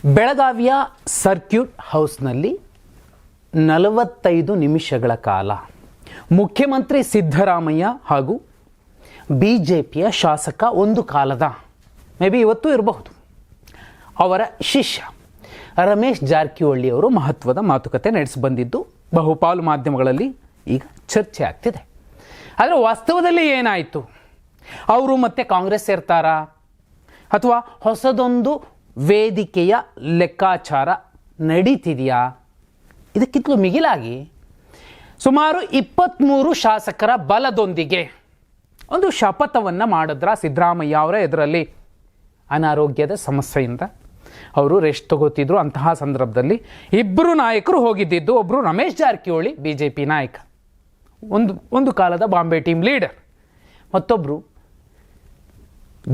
ಬೆಳಗಾವಿಯ ಸರ್ಕ್ಯೂಟ್ ಹೌಸ್ನಲ್ಲಿ 45 ನಿಮಿಷಗಳ ಕಾಲ ಮುಖ್ಯಮಂತ್ರಿ ಸಿದ್ದರಾಮಯ್ಯ ಹಾಗೂ ಬಿಜೆಪಿಯ ಶಾಸಕ ಒಂದು ಕಾಲದ ಮೇ ಬಿ ಇವತ್ತು ಇರಬಹುದು ಅವರ ಶಿಷ್ಯ ರಮೇಶ್ ಜಾರಕಿಹೊಳಿ ಅವರು ಮಹತ್ವದ ಮಾತುಕತೆ ನಡೆಸಿ ಬಂದಿದ್ದು ಬಹುಪಾಲು ಮಾಧ್ಯಮಗಳಲ್ಲಿ ಈಗ ಚರ್ಚೆ ಆಗ್ತಿದೆ. ಆದರೆ ವಾಸ್ತವದಲ್ಲಿ ಏನಾಯಿತು? ಅವರು ಮತ್ತೆ ಕಾಂಗ್ರೆಸ್ ಸೇರ್ತಾರಾ ಅಥವಾ ಹೊಸದೊಂದು ವೇದಿಕೆಯ ಲೆಕ್ಕಾಚಾರ ನಡೀತಿದೆಯಾ? ಇದಕ್ಕಿಂತಲೂ ಮಿಗಿಲಾಗಿ ಸುಮಾರು 23 ಶಾಸಕರ ಬಲದೊಂದಿಗೆ ಒಂದು ಶಪಥವನ್ನು ಮಾಡಿದ್ರ ಸಿದ್ದರಾಮಯ್ಯ ಅವರ ಎದುರಲ್ಲಿ. ಅನಾರೋಗ್ಯದ ಸಮಸ್ಯೆಯಿಂದ ಅವರು ರೆಸ್ಟ್ ತಗೋತಿದ್ರು. ಅಂತಹ ಸಂದರ್ಭದಲ್ಲಿ ಇಬ್ಬರು ನಾಯಕರು ಹೋಗಿದ್ದಿದ್ದು, ಒಬ್ಬರು ರಮೇಶ್ ಜಾರಕಿಹೊಳಿ ಬಿಜೆಪಿ ನಾಯಕ, ಒಂದು ಕಾಲದ ಬಾಂಬೆ ಟೀಮ್ ಲೀಡರ್, ಮತ್ತೊಬ್ಬರು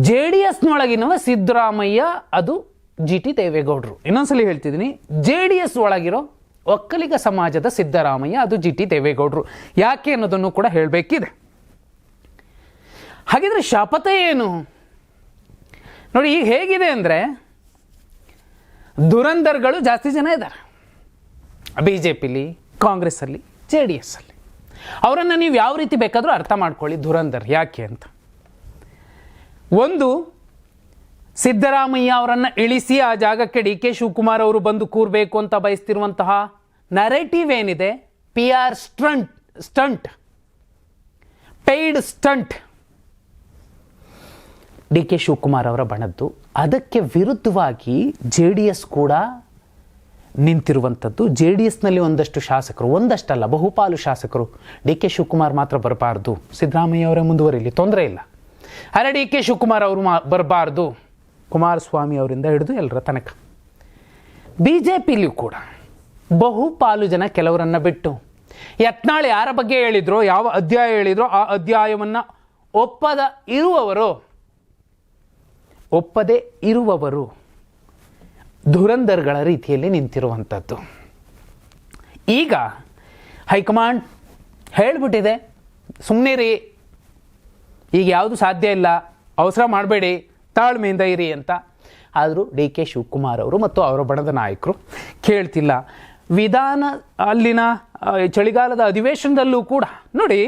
JDSನೊಳಗಿನವ ಸಿದ್ದರಾಮಯ್ಯ, ಅದು GT ದೇವೇಗೌಡರು. ಇನ್ನೊಂದ್ಸಲಿ ಹೇಳ್ತಿದ್ದೀನಿ, JDS ಒಳಗಿರೋ ಒಕ್ಕಲಿಗ ಸಮಾಜದ ಸಿದ್ದರಾಮಯ್ಯ, ಅದು GT ದೇವೇಗೌಡರು. ಯಾಕೆ ಅನ್ನೋದನ್ನು ಕೂಡ ಹೇಳಬೇಕಿದೆ. ಹಾಗಿದ್ರೆ ಶಪಥ ಏನು ನೋಡಿ? ಈಗ ಹೇಗಿದೆ ಅಂದರೆ, ಧುರಂಧರ್ಗಳು ಜಾಸ್ತಿ ಜನ ಇದ್ದಾರೆ BJPಲಿ, ಕಾಂಗ್ರೆಸ್ಸಲ್ಲಿ, JDSಲ್ಲಿ. ಅವರನ್ನು ನೀವು ಯಾವ ರೀತಿ ಬೇಕಾದರೂ ಅರ್ಥ ಮಾಡ್ಕೊಳ್ಳಿ. ಧುರಂಧರ್ ಯಾಕೆ ಅಂತ, ಒಂದು, ಸಿದ್ದರಾಮಯ್ಯ ಅವರನ್ನು ಇಳಿಸಿ ಆ ಜಾಗಕ್ಕೆ DK ಶಿವಕುಮಾರ್ ಅವರು ಬಂದು ಕೂರಬೇಕು ಅಂತ ಬಯಸ್ತಿರುವಂತಹ ನರೇಟಿವ್ ಏನಿದೆ, PR stunt, paid stunt DK Shivakumar ಅವರ ಬಣದ್ದು. ಅದಕ್ಕೆ ವಿರುದ್ಧವಾಗಿ JDS ಕೂಡ ನಿಂತಿರುವಂಥದ್ದು. JDSನಲ್ಲಿ ಒಂದಷ್ಟು ಶಾಸಕರು, ಒಂದಷ್ಟಲ್ಲ ಬಹುಪಾಲು ಶಾಸಕರು, DK ಶಿವಕುಮಾರ್ ಮಾತ್ರ ಬರಬಾರ್ದು, ಸಿದ್ದರಾಮಯ್ಯ ಅವರೇ ಮುಂದುವರಿಲಿ, ತೊಂದರೆ ಇಲ್ಲ, ಅರೆ DK ಶಿವಕುಮಾರ್ ಅವರು ಬರಬಾರ್ದು, ಕುಮಾರಸ್ವಾಮಿ ಅವರಿಂದ ಹಿಡಿದು ಎಲ್ಲರ ತನಕ. BJPಲಿಯೂ ಕೂಡ ಬಹುಪಾಲು ಜನ ಕೆಲವರನ್ನು ಬಿಟ್ಟು, ಯತ್ನಾಳ್ ಯಾರ ಬಗ್ಗೆ ಹೇಳಿದ್ರೋ, ಯಾವ ಅಧ್ಯಾಯ ಹೇಳಿದ್ರೋ ಆ ಅಧ್ಯಾಯವನ್ನು ಒಪ್ಪದೇ ಇರುವವರು ಧುರಂಧರ್ಗಳ ರೀತಿಯಲ್ಲಿ ನಿಂತಿರುವಂಥದ್ದು. ಈಗ ಹೈಕಮಾಂಡ್ ಹೇಳಿಬಿಟ್ಟಿದೆ, ಸುಮ್ಮನೆ ರೀ, ಈಗ ಯಾವುದು ಸಾಧ್ಯ ಇಲ್ಲ, ಅವಸರ ಮಾಡಬೇಡಿ, ತಾಳ್ಮೆಯಿಂದ ಇರಿ ಅಂತ. ಆದರೂ DK ಶಿವಕುಮಾರ್ ಅವರು ಮತ್ತು ಅವರ ಬಣದ ನಾಯಕರು ಕೇಳ್ತಿಲ್ಲ. ಅಲ್ಲಿನ ಚಳಿಗಾಲದ ಅಧಿವೇಶನದಲ್ಲೂ ಕೂಡ ನೋಡಿ,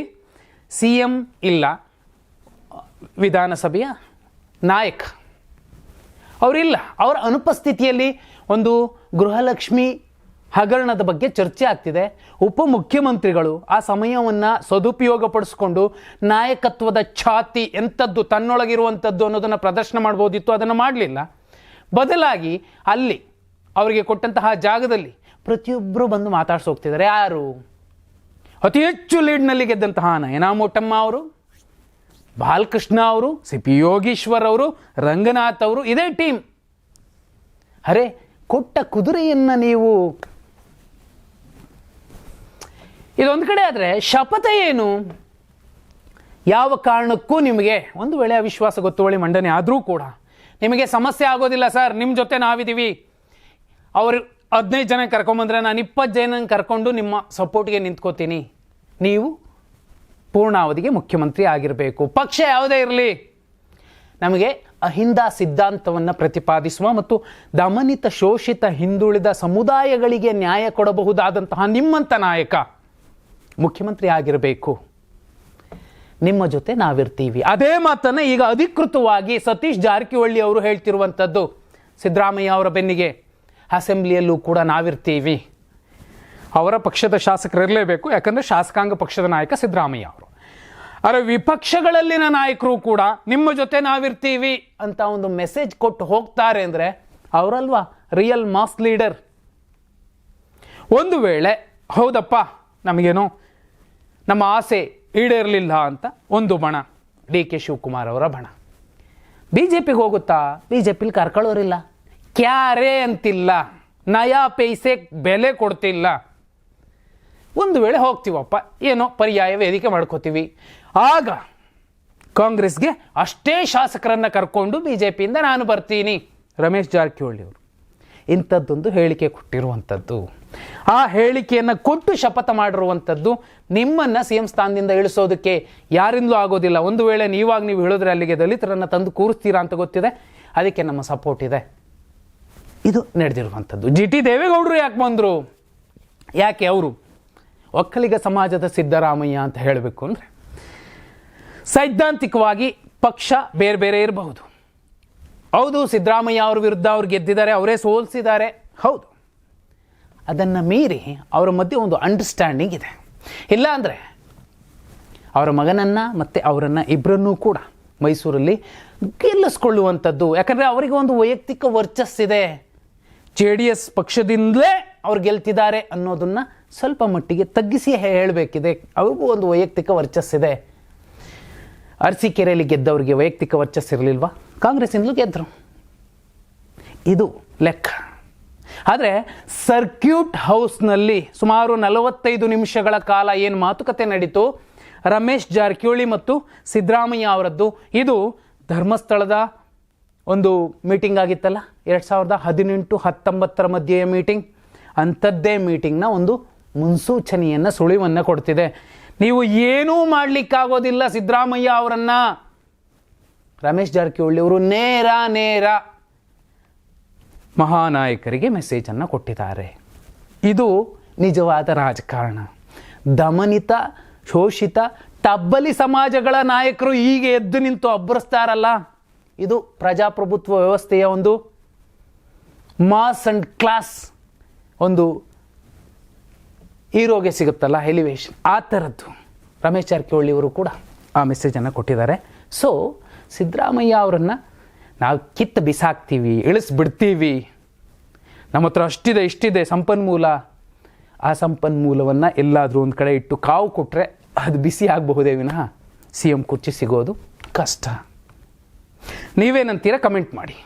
CM ಇಲ್ಲ, ವಿಧಾನಸಭೆಯ ನಾಯಕ ಅವರಿಲ್ಲ, ಅವರ ಅನುಪಸ್ಥಿತಿಯಲ್ಲಿ ಒಂದು ಗೃಹಲಕ್ಷ್ಮಿ ಹಗರಣದ ಬಗ್ಗೆ ಚರ್ಚೆ ಆಗ್ತಿದೆ. ಉಪಮುಖ್ಯಮಂತ್ರಿಗಳು ಆ ಸಮಯವನ್ನು ಸದುಪಯೋಗಪಡಿಸ್ಕೊಂಡು ನಾಯಕತ್ವದ ಛಾತಿ ಎಂಥದ್ದು ತನ್ನೊಳಗಿರುವಂಥದ್ದು ಅನ್ನೋದನ್ನು ಪ್ರದರ್ಶನ ಮಾಡ್ಬೋದಿತ್ತು, ಅದನ್ನು ಮಾಡಲಿಲ್ಲ. ಬದಲಾಗಿ ಅಲ್ಲಿ ಅವರಿಗೆ ಕೊಟ್ಟಂತಹ ಜಾಗದಲ್ಲಿ ಪ್ರತಿಯೊಬ್ಬರು ಬಂದು ಮಾತಾಡ್ಸೋಗ್ತಿದ್ದಾರೆ. ಯಾರು? ಅತಿ ಹೆಚ್ಚು ಲೀಡ್ನಲ್ಲಿ ಗೆದ್ದಂತಹ ನಯನಾ ಮೋಟಮ್ಮ ಅವರು, ಬಾಲಕೃಷ್ಣ ಅವರು, CP ಯೋಗೀಶ್ವರ್ ಅವರು, ರಂಗನಾಥ್ ಅವರು, ಇದೇ ಟೀಮ್. ಅರೆ, ಕೊಟ್ಟ ಕುದುರೆಯನ್ನು ನೀವು ಇದೊಂದು ಕಡೆ ಆದರೆ ಶಪಥ ಏನು? ಯಾವ ಕಾರಣಕ್ಕೂ ನಿಮಗೆ ಒಂದು ವೇಳೆ ಅವಿಶ್ವಾಸ ಗೊತ್ತುವಳಿ ಮಂಡನೆ ಆದರೂ ಕೂಡ ನಿಮಗೆ ಸಮಸ್ಯೆ ಆಗೋದಿಲ್ಲ ಸರ್, ನಿಮ್ಮ ಜೊತೆ ನಾವಿದ್ದೀವಿ, ಅವರು 15 ಜನ ಕರ್ಕೊಂಬಂದ್ರೆ ನಾನು 20 ಜನ ಕರ್ಕೊಂಡು ನಿಮ್ಮ ಸಪೋರ್ಟ್ಗೆ ನಿಂತ್ಕೋತೀನಿ, ನೀವು ಪೂರ್ಣಾವಧಿಗೆ ಮುಖ್ಯಮಂತ್ರಿ ಆಗಿರಬೇಕು, ಪಕ್ಷ ಯಾವುದೇ ಇರಲಿ, ನಮಗೆ ಅಹಿಂದ ಸಿದ್ಧಾಂತವನ್ನು ಪ್ರತಿಪಾದಿಸುವ ಮತ್ತು ದಮನಿತ, ಶೋಷಿತ, ಹಿಂದುಳಿದ ಸಮುದಾಯಗಳಿಗೆ ನ್ಯಾಯ ಕೊಡಬಹುದಾದಂತಹ ನಿಮ್ಮಂಥ ನಾಯಕ ಮುಖ್ಯಮಂತ್ರಿ ಆಗಿರಬೇಕು, ನಿಮ್ಮ ಜೊತೆ ನಾವಿರ್ತೀವಿ. ಅದೇ ಮಾತನ್ನು ಈಗ ಅಧಿಕೃತವಾಗಿ ಸತೀಶ್ ಜಾರಕಿಹೊಳಿ ಅವರು ಹೇಳ್ತಿರುವಂಥದ್ದು. ಸಿದ್ದರಾಮಯ್ಯ ಅವರ ಬೆನ್ನಿಗೆ ಅಸೆಂಬ್ಲಿಯಲ್ಲೂ ಕೂಡ ನಾವಿರ್ತೀವಿ. ಅವರ ಪಕ್ಷದ ಶಾಸಕರಿರಲೇಬೇಕು, ಯಾಕಂದರೆ ಶಾಸಕಾಂಗ ಪಕ್ಷದ ನಾಯಕ ಸಿದ್ದರಾಮಯ್ಯ ಅವರು. ಆದರೆ ವಿಪಕ್ಷಗಳಲ್ಲಿನ ನಾಯಕರು ಕೂಡ ನಿಮ್ಮ ಜೊತೆ ನಾವಿರ್ತೀವಿ ಅಂತ ಒಂದು ಮೆಸೇಜ್ ಕೊಟ್ಟು ಹೋಗ್ತಾರೆ ಅಂದರೆ ಅವರಲ್ವಾ ರಿಯಲ್ ಮಾಸ್ ಲೀಡರ್. ಒಂದು ವೇಳೆ ಹೌದಪ್ಪ, ನಮಗೇನೋ ನಮ್ಮ ಆಸೆ ಈಡೇರಲಿಲ್ಲ ಅಂತ ಒಂದು ಬಣ, DK ಶಿವಕುಮಾರ್ ಅವರ ಬಣ BJPಗೆ ಹೋಗುತ್ತಾ? BJPಲಿ ಕರ್ಕೊಳ್ಳೋರಿಲ್ಲ, ಕ್ಯಾರೇ ಅಂತಿಲ್ಲ, ನಯಾ ಪೈಸೆ ಬೆಲೆ ಕೊಡ್ತಿಲ್ಲ. ಒಂದು ವೇಳೆ ಹೋಗ್ತೀವಪ್ಪ, ಏನೋ ಪರ್ಯಾಯ ವೇದಿಕೆ ಮಾಡ್ಕೋತೀವಿ, ಆಗ ಕಾಂಗ್ರೆಸ್ಗೆ ಅಷ್ಟೇ ಶಾಸಕರನ್ನು ಕರ್ಕೊಂಡು BJPಯಿಂದ ನಾನು ಬರ್ತೀನಿ, ರಮೇಶ್ ಜಾರಕಿಹೊಳಿ ಅವರು ಇಂಥದ್ದೊಂದು ಹೇಳಿಕೆ ಕೊಟ್ಟಿರುವಂಥದ್ದು. ಆ ಹೇಳಿಕೆಯನ್ನು ಕೊಟ್ಟು ಶಪಥ ಮಾಡಿರುವಂಥದ್ದು. ನಿಮ್ಮನ್ನು CM ಸ್ಥಾನದಿಂದ ಇಳಿಸೋದಕ್ಕೆ ಯಾರಿಂದಲೂ ಆಗೋದಿಲ್ಲ. ಒಂದು ವೇಳೆ ನೀವು ಹೇಳಿದ್ರೆ ಅಲ್ಲಿಗೆ ದಲಿತರನ್ನು ತಂದು ಕೂರಿಸ್ತೀರಾ ಅಂತ ಗೊತ್ತಿದೆ, ಅದಕ್ಕೆ ನಮ್ಮ ಸಪೋರ್ಟ್ ಇದೆ. ಇದು ನಡೆದಿರುವಂಥದ್ದು. ಜಿ ಟಿ ದೇವೇಗೌಡರು ಯಾಕೆ ಬಂದರು? ಯಾಕೆ ಅವರು ಒಕ್ಕಲಿಗ ಸಮಾಜದ ಸಿದ್ದರಾಮಯ್ಯ ಅಂತ ಹೇಳಬೇಕು ಅಂದರೆ, ಸೈದ್ಧಾಂತಿಕವಾಗಿ ಪಕ್ಷ ಬೇರೆ ಬೇರೆ ಇರಬಹುದು. ಹೌದು, ಸಿದ್ದರಾಮಯ್ಯ ಅವ್ರ ವಿರುದ್ಧ ಅವ್ರು ಗೆದ್ದಿದ್ದಾರೆ, ಅವರೇ ಸೋಲಿಸಿದ್ದಾರೆ, ಹೌದು. ಅದನ್ನು ಮೀರಿ ಅವರ ಮಧ್ಯೆ ಒಂದು ಅಂಡರ್ಸ್ಟ್ಯಾಂಡಿಂಗ್ ಇದೆ. ಇಲ್ಲ ಅಂದರೆ ಅವರ ಮಗನನ್ನು ಮತ್ತು ಅವರನ್ನು ಇಬ್ಬರನ್ನೂ ಕೂಡ ಮೈಸೂರಲ್ಲಿ ಗೆಲ್ಲಿಸ್ಕೊಳ್ಳುವಂಥದ್ದು. ಯಾಕಂದರೆ ಅವರಿಗೆ ಒಂದು ವೈಯಕ್ತಿಕ ವರ್ಚಸ್ಸಿದೆ. JDS ಪಕ್ಷದಿಂದಲೇ ಅವ್ರು ಗೆಲ್ತಿದ್ದಾರೆ ಅನ್ನೋದನ್ನು ಸ್ವಲ್ಪ ಮಟ್ಟಿಗೆ ತಗ್ಗಿಸಿ ಹೇಳಬೇಕಿದೆ. ಅವ್ರಿಗೂ ಒಂದು ವೈಯಕ್ತಿಕ ವರ್ಚಸ್ಸಿದೆ. ಅರಸೀಕೆರೆಯಲ್ಲಿ ಗೆದ್ದವರಿಗೆ ವೈಯಕ್ತಿಕ ವರ್ಚಸ್ಸಿರಲಿಲ್ವಾ? ಕಾಂಗ್ರೆಸ್ಸಿಂದಲೂ ಗೆದ್ದರು. ಇದು ಲೆಕ್ಕ. ಆದರೆ ಸರ್ಕ್ಯೂಟ್ ಹೌಸ್ನಲ್ಲಿ ಸುಮಾರು 45 ನಿಮಿಷಗಳ ಕಾಲ ಏನು ಮಾತುಕತೆ ನಡೀತು ರಮೇಶ್ ಜಾರಕಿಹೊಳಿ ಮತ್ತು ಸಿದ್ದರಾಮಯ್ಯ ಅವರದ್ದು, ಇದು ಧರ್ಮಸ್ಥಳದ ಒಂದು ಮೀಟಿಂಗ್ ಆಗಿತ್ತಲ್ಲ, 2018-19 ಮಧ್ಯೆಯ ಮೀಟಿಂಗ್. ಅಂಥದ್ದೇ ಮೀಟಿಂಗ್ನ ಒಂದು ಮುನ್ಸೂಚನೆಯನ್ನು, ಸುಳಿವನ್ನು ಕೊಡ್ತಿದೆ. ನೀವು ಏನೂ ಮಾಡಲಿಕ್ಕಾಗೋದಿಲ್ಲ ಸಿದ್ದರಾಮಯ್ಯ ಅವರನ್ನು. ರಮೇಶ್ ಜಾರಕಿಹೊಳಿ ಅವರು ನೇರ ಮಹಾನಾಯಕರಿಗೆ ಮೆಸೇಜನ್ನು ಕೊಟ್ಟಿದ್ದಾರೆ. ಇದು ನಿಜವಾದ ರಾಜಕಾರಣ. ದಮನಿತ, ಶೋಷಿತ, ತಬ್ಬಲಿ ಸಮಾಜಗಳ ನಾಯಕರು ಹೀಗೆ ಎದ್ದು ನಿಂತು ಅಬ್ಬರಿಸ್ತಾರಲ್ಲ, ಇದು ಪ್ರಜಾಪ್ರಭುತ್ವ ವ್ಯವಸ್ಥೆಯ ಒಂದು ಮಾಸ್ ಅಂಡ್ ಕ್ಲಾಸ್ ಒಂದು ಹೀರೋಗೆ ಸಿಗುತ್ತಲ್ಲ ಎಲಿವೇಶನ್, ಆ ಥರದ್ದು ರಮೇಶ್ ಜಾರಕಿಹೊಳಿ ಅವರು ಕೂಡ ಆ ಮೆಸೇಜನ್ನು ಕೊಟ್ಟಿದ್ದಾರೆ. ಸೊ ಸಿದ್ದರಾಮಯ್ಯ ಅವರನ್ನು ನಾವು ಕಿತ್ತು ಬಿಸಾಕ್ತೀವಿ, ಇಳಿಸ್ಬಿಡ್ತೀವಿ, ನಮ್ಮ ಹತ್ರ ಅಷ್ಟಿದೆ ಇಷ್ಟಿದೆ ಸಂಪನ್ಮೂಲ, ಆ ಸಂಪನ್ಮೂಲವನ್ನು ಎಲ್ಲಾದರೂ ಒಂದು ಕಡೆ ಇಟ್ಟು ಕಾವು ಕೊಟ್ಟರೆ ಅದು ಬಿಸಿ ಆಗಬಹುದೇ ವಿನಃ CM ಕುರ್ಚಿ ಸಿಗೋದು ಕಷ್ಟ. ನೀವೇನಂತೀರ? ಕಮೆಂಟ್ ಮಾಡಿ.